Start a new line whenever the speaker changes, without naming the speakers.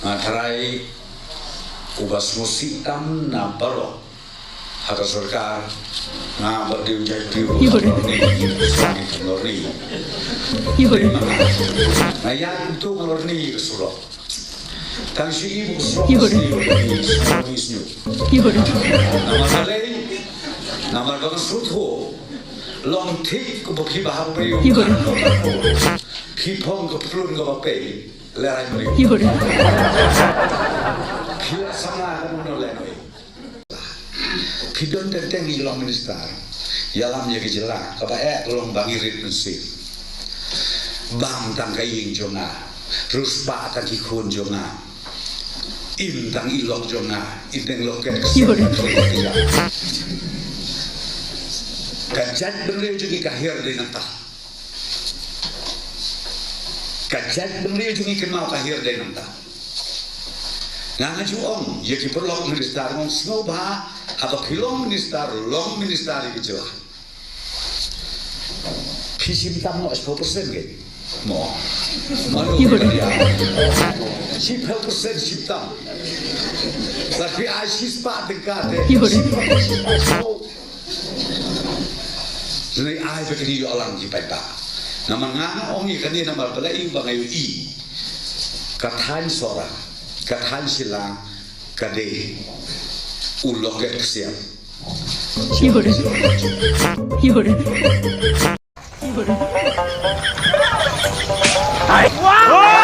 Matarai ubas musitam na balo haka sarkar na berdiri jadi lorni na yan itu lorni kesulok tang si ibu kesulok isnyu nama salai nama bang sutho long tik ko bokhi bahar pe khipong ko plun ko pe lerai mari Pia sama kamu nolai. Pidon tentang ilong minister, yalam ya kejelah. Kapa tolong bangirit nasi. Bang tangkai ing jonga, terus pak tangki kun jonga. Tang ilok jonga, inteng loket. Kajat beliau juga kahir di nantah. Kajat beliau juga kenal kahir di nantah. Nga juong, ya kiperlok minister ngong singo ba, haba kilong minister, long minister itu jelah. Pisim tam no 10% gitu, mo, malu dia, 10% sim tam, tapi asis pak dekat, jadi ai begini yo alang di peta, nama ngana ongi kan dia nama belai bangayu i, katan seorang. Kathan sila kade ulok get siap. Yore. Hai. Wow.